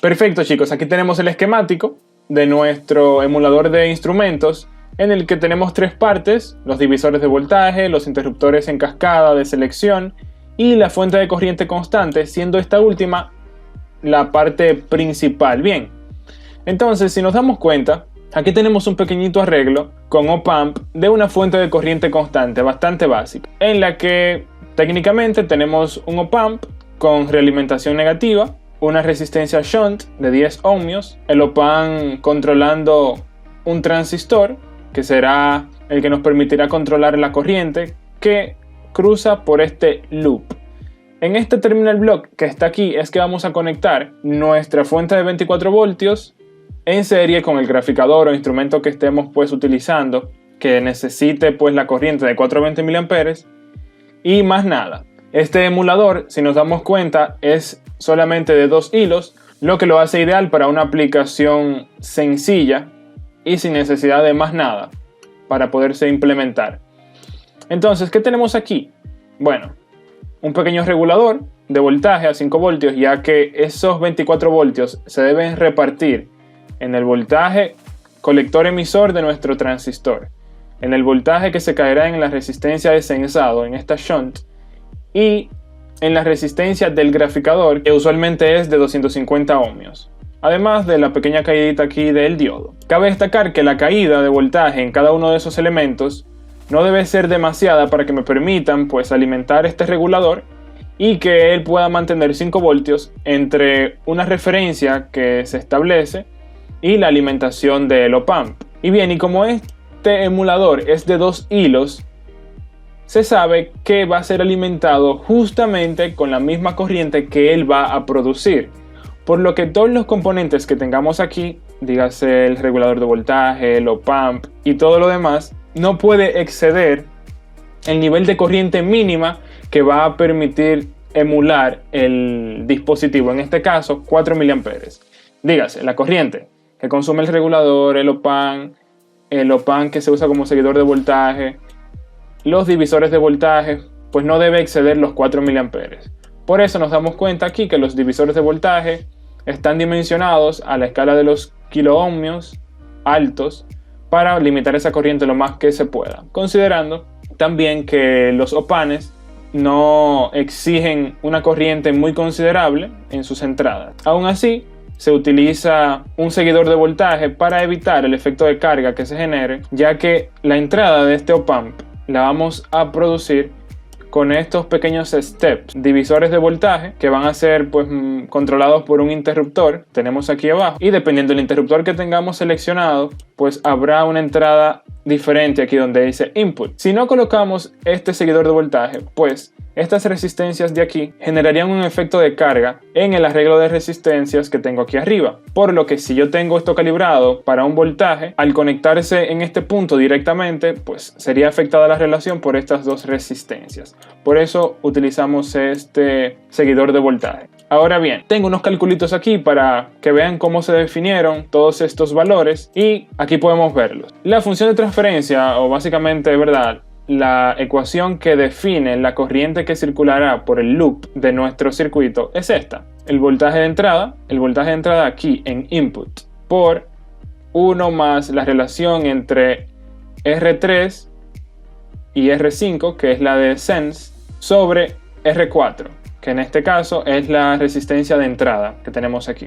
Perfecto, chicos, aquí tenemos el esquemático de nuestro emulador de instrumentos en el que tenemos tres partes: los divisores de voltaje, los interruptores en cascada de selección y la fuente de corriente constante, siendo esta última la parte principal. Bien, entonces si nos damos cuenta, aquí tenemos un pequeñito arreglo con op-amp de una fuente de corriente constante bastante básica, en la que técnicamente tenemos un op-amp con realimentación negativa, una resistencia shunt de 10 ohmios, el op-amp controlando un transistor que será el que nos permitirá controlar la corriente que cruza por este loop. En este terminal block que está aquí es que vamos a conectar nuestra fuente de 24 voltios en serie con el graficador o instrumento que estemos pues utilizando, que necesite pues la corriente de 420 mA y más nada. Este emulador, si nos damos cuenta, es solamente de 2 hilos, lo que lo hace ideal para una aplicación sencilla y sin necesidad de más nada para poderse implementar. Entonces, ¿qué tenemos aquí? Bueno, un pequeño regulador de voltaje a 5 voltios, ya que esos 24 voltios se deben repartir en el voltaje colector emisor de nuestro transistor, en el voltaje que se caerá en la resistencia de sensado en esta shunt y en la resistencia del graficador, que usualmente es de 250 ohmios, además de la pequeña caídita aquí del diodo. Cabe destacar que la caída de voltaje en cada uno de esos elementos no debe ser demasiada para que me permitan pues alimentar este regulador y que él pueda mantener 5 voltios entre una referencia que se establece y la alimentación del op-amp. Y bien, y como este emulador es de 2 hilos, se sabe que va a ser alimentado justamente con la misma corriente que él va a producir, por lo que todos los componentes que tengamos aquí, dígase el regulador de voltaje, el op-amp y todo lo demás, no puede exceder el nivel de corriente mínima que va a permitir emular el dispositivo, en este caso 4 mA. Dígase, la corriente que consume el regulador, el op-amp que se usa como seguidor de voltaje, los divisores de voltaje, pues no debe exceder los 4 mA. Por eso nos damos cuenta aquí que los divisores de voltaje están dimensionados a la escala de los kiloohmios altos para limitar esa corriente lo más que se pueda, considerando también que los op-amps no exigen una corriente muy considerable en sus entradas. Aún así, se utiliza un seguidor de voltaje para evitar el efecto de carga que se genere, ya que la entrada de este op-amp la vamos a producir con estos pequeños steps, divisores de voltaje, que van a ser pues controlados por un interruptor, tenemos aquí abajo, y dependiendo del interruptor que tengamos seleccionado, pues habrá una entrada diferente aquí donde dice input. Si no colocamos este seguidor de voltaje, pues estas resistencias de aquí generarían un efecto de carga en el arreglo de resistencias que tengo aquí arriba. Por lo que si yo tengo esto calibrado para un voltaje, al conectarse en este punto directamente, pues sería afectada la relación por estas dos resistencias. Por eso utilizamos este seguidor de voltaje. Ahora bien, tengo unos calculitos aquí para que vean cómo se definieron todos estos valores y aquí podemos verlos. La función de transferencia, o básicamente, ¿verdad?, la ecuación que define la corriente que circulará por el loop de nuestro circuito es esta. El voltaje de entrada aquí en input por 1 más la relación entre R3 y R5, que es la de sense, sobre R4, que en este caso es la resistencia de entrada que tenemos aquí,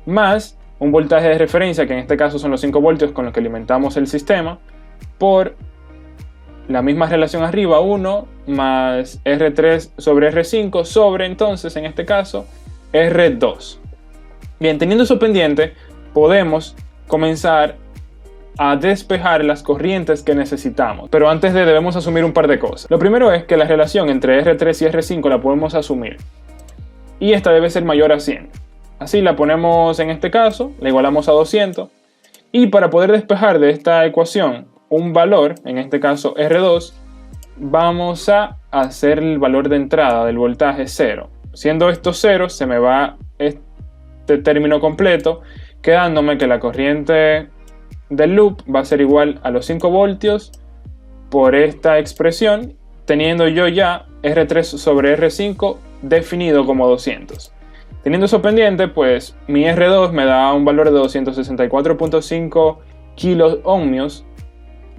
más un voltaje de referencia, que en este caso son los 5 voltios con los que alimentamos el sistema, por la misma relación arriba, 1 más R3 sobre R5 sobre, entonces, en este caso, R2. Bien, teniendo eso pendiente, podemos comenzar a despejar las corrientes que necesitamos. Pero antes debemos asumir un par de cosas. Lo primero es que la relación entre R3 y R5 la podemos asumir. Y esta debe ser mayor a 100. Así la ponemos en este caso, la igualamos a 200. Y para poder despejar de esta ecuación un valor, en este caso R2, vamos a hacer el valor de entrada del voltaje 0. Siendo esto 0, se me va este término completo, quedándome que la corriente del loop va a ser igual a los 5 voltios por esta expresión, teniendo yo ya R3 sobre R5 definido como 200. Teniendo eso pendiente, pues mi R2 me da un valor de 264.5 kilos ohmios,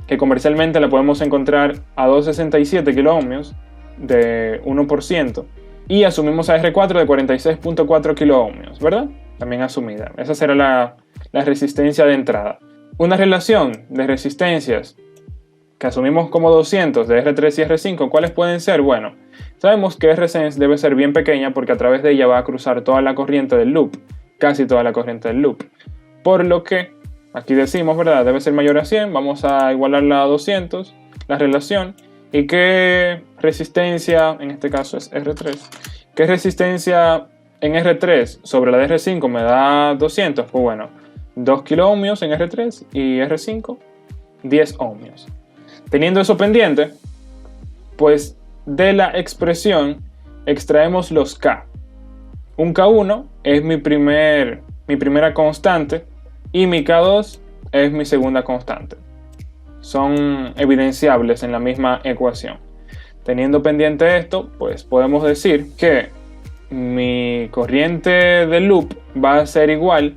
que comercialmente la podemos encontrar a 267 kilos ohmios de 1%, y asumimos a R4 de 46.4 kilos ohmios, ¿verdad? También asumida. Esa será la resistencia de entrada. Una relación de resistencias que asumimos como 200 de R3 y R5, ¿cuáles pueden ser? Bueno, sabemos que Rsense debe ser bien pequeña porque a través de ella va a cruzar toda la corriente del loop, casi toda la corriente del loop. Por lo que, aquí decimos, ¿verdad? Debe ser mayor a 100, vamos a igualarla a 200, la relación. ¿Y qué resistencia, en este caso es R3? ¿Qué resistencia en R3 sobre la de R5 me da 200? Pues bueno, 2 kilo ohmios en R3 y R5, 10 ohmios. Teniendo eso pendiente, pues de la expresión extraemos los K. Un K1 es mi primera constante y mi K2 es mi segunda constante. Son evidenciables en la misma ecuación. Teniendo pendiente esto, pues podemos decir que mi corriente de loop va a ser igual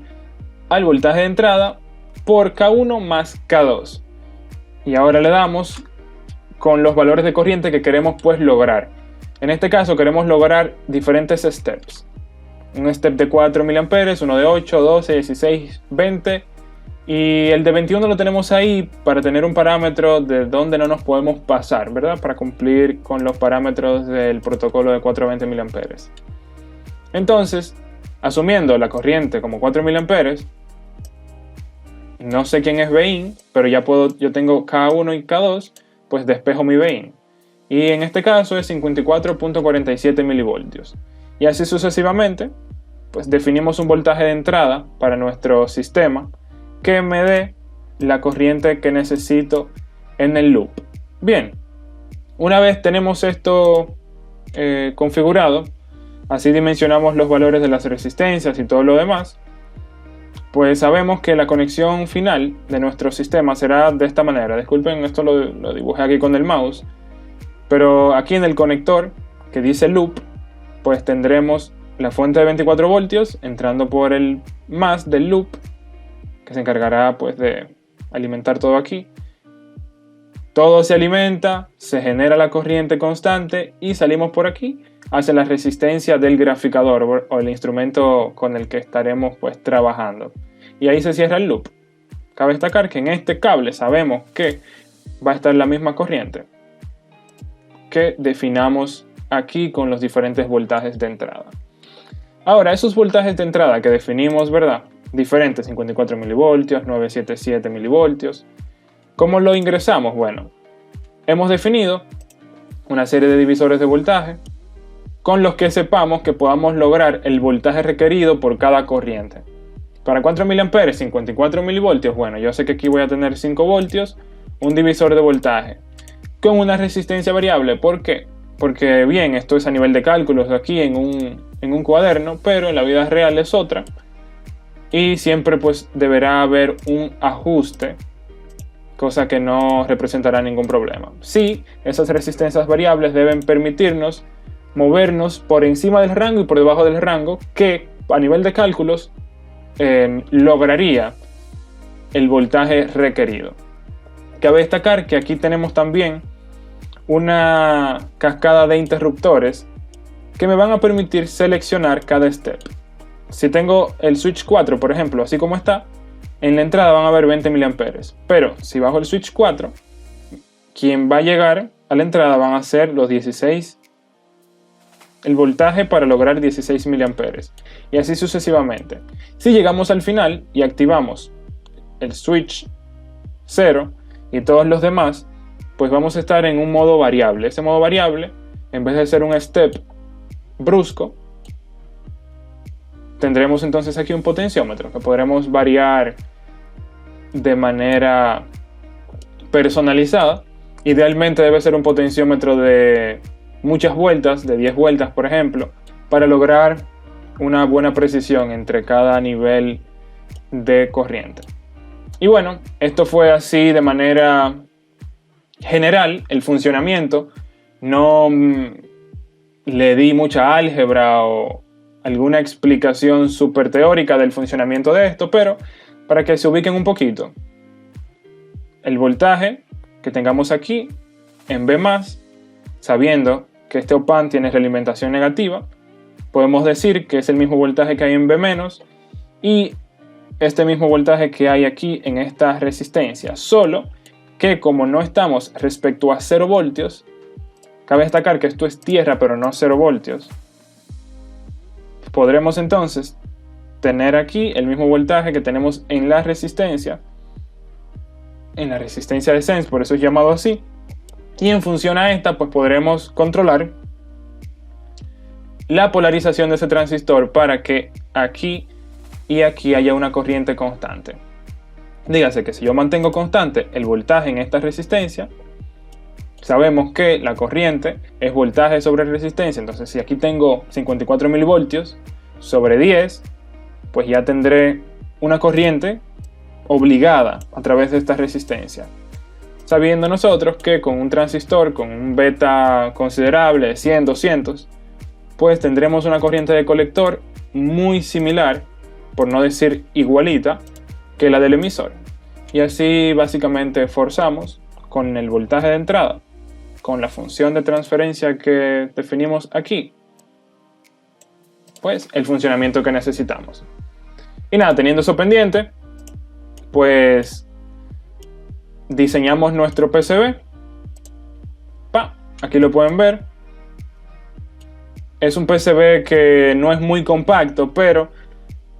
al voltaje de entrada por K1 más K2. Y ahora le damos con los valores de corriente que queremos pues lograr. En este caso queremos lograr diferentes steps. Un step de 4 mA, uno de 8, 12, 16, 20. Y el de 21 lo tenemos ahí para tener un parámetro de donde no nos podemos pasar, ¿verdad? Para cumplir con los parámetros del protocolo de 420 mA. Entonces, asumiendo la corriente como 4 mA, no sé quién es Bin, pero yo tengo K1 y K2, pues despejo mi Bin. Y en este caso es 54.47 milivoltios. Y así sucesivamente, pues definimos un voltaje de entrada para nuestro sistema que me dé la corriente que necesito en el loop. Bien, una vez tenemos esto configurado, así dimensionamos los valores de las resistencias y todo lo demás, pues sabemos que la conexión final de nuestro sistema será de esta manera. Disculpen, esto lo dibujé aquí con el mouse, pero aquí en el conector que dice loop, pues tendremos la fuente de 24 voltios entrando por el más del loop, que se encargará pues de alimentar todo aquí. Todo se alimenta, se genera la corriente constante y salimos por aquí hacia la resistencia del graficador o el instrumento con el que estaremos pues trabajando. Y ahí se cierra el loop. Cabe destacar que en este cable sabemos que va a estar la misma corriente que definamos aquí con los diferentes voltajes de entrada. Ahora, esos voltajes de entrada que definimos, ¿verdad? Diferentes, 54 milivoltios, 977 milivoltios. ¿Cómo lo ingresamos? Bueno, hemos definido una serie de divisores de voltaje con los que sepamos que podamos lograr el voltaje requerido por cada corriente. Para 4 mA, 54 milivoltios, bueno, yo sé que aquí voy a tener 5 voltios, un divisor de voltaje con una resistencia variable. ¿Por qué? Porque bien, esto es a nivel de cálculos aquí en un cuaderno, pero en la vida real es otra. Y siempre pues deberá haber un ajuste, cosa que no representará ningún problema. Sí, esas resistencias variables deben permitirnos movernos por encima del rango y por debajo del rango que a nivel de cálculos lograría el voltaje requerido. Cabe destacar que aquí tenemos también una cascada de interruptores que me van a permitir seleccionar cada step. Si tengo el switch 4, por ejemplo, así como está, en la entrada van a haber 20 mA. Pero si bajo el switch 4, quien va a llegar a la entrada van a ser los 16, el voltaje para lograr 16 mA. Y así sucesivamente. Si llegamos al final y activamos el switch 0 y todos los demás, pues vamos a estar en un modo variable. Ese modo variable, en vez de ser un step brusco, tendremos entonces aquí un potenciómetro que podremos variar de manera personalizada. Idealmente debe ser un potenciómetro de muchas vueltas, de 10 vueltas por ejemplo, para lograr una buena precisión entre cada nivel de corriente. Y bueno, esto fue así de manera general el funcionamiento. No le di mucha álgebra o alguna explicación súper teórica del funcionamiento de esto, pero para que se ubiquen un poquito. El voltaje que tengamos aquí en B+, sabiendo que este op-amp tiene realimentación negativa, podemos decir que es el mismo voltaje que hay en B- y este mismo voltaje que hay aquí en esta resistencia, solo que como no estamos respecto a 0 voltios, cabe destacar que esto es tierra pero no 0 voltios, podremos entonces tener aquí el mismo voltaje que tenemos en la resistencia de Sense, por eso es llamado así, y en función a esta pues podremos controlar la polarización de ese transistor para que aquí y aquí haya una corriente constante. Dígase que si yo mantengo constante el voltaje en esta resistencia, sabemos que la corriente es voltaje sobre resistencia, entonces si aquí tengo 54 milivoltios sobre 10, pues ya tendré una corriente obligada a través de esta resistencia. Sabiendo nosotros que con un transistor con un beta considerable de 100, 200, pues tendremos una corriente de colector muy similar, por no decir igualita, que la del emisor. Y así básicamente forzamos con el voltaje de entrada, con la función de transferencia que definimos aquí, pues el funcionamiento que necesitamos. Y nada, teniendo eso pendiente, pues diseñamos nuestro PCB. Aquí lo pueden ver. Es un PCB que no es muy compacto, pero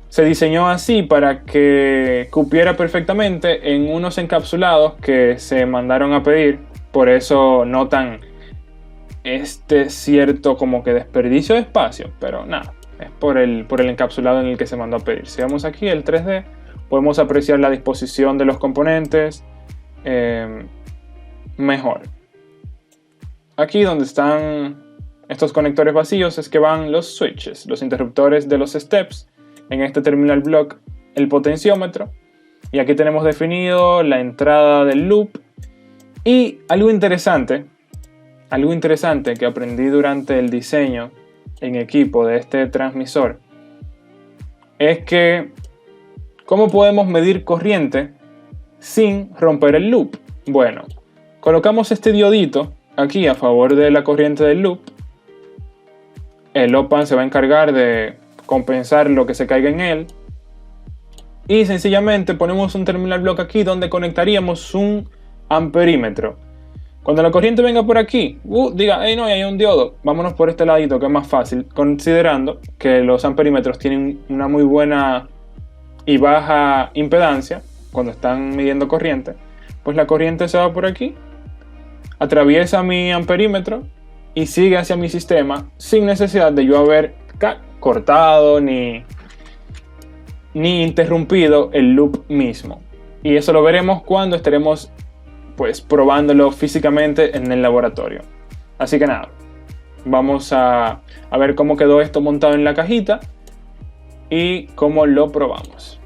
se diseñó así para que cupiera perfectamente en unos encapsulados que se mandaron a pedir. Por eso notan este cierto como que desperdicio de espacio, pero nada, es por el encapsulado en el que se mandó a pedir. Si vemos aquí el 3D, podemos apreciar la disposición de los componentes mejor. Aquí donde están estos conectores vacíos es que van los switches, los interruptores de los steps. En este terminal block el potenciómetro. Y aquí tenemos definido la entrada del loop. Y algo interesante que aprendí durante el diseño en equipo de este transmisor es que ¿cómo podemos medir corriente sin romper el loop? Bueno, colocamos este diodito aquí a favor de la corriente del loop. El op-amp se va a encargar de compensar lo que se caiga en él. Y sencillamente ponemos un terminal block aquí donde conectaríamos un amperímetro. Cuando la corriente venga por aquí, diga, hey, no, hay un diodo, vámonos por este ladito que es más fácil, considerando que los amperímetros tienen una muy buena y baja impedancia cuando están midiendo corriente, pues la corriente se va por aquí, atraviesa mi amperímetro y sigue hacia mi sistema sin necesidad de yo haber cortado ni interrumpido el loop mismo. Y eso lo veremos cuando estaremos pues probándolo físicamente en el laboratorio. Así que nada, vamos a ver cómo quedó esto montado en la cajita y cómo lo probamos.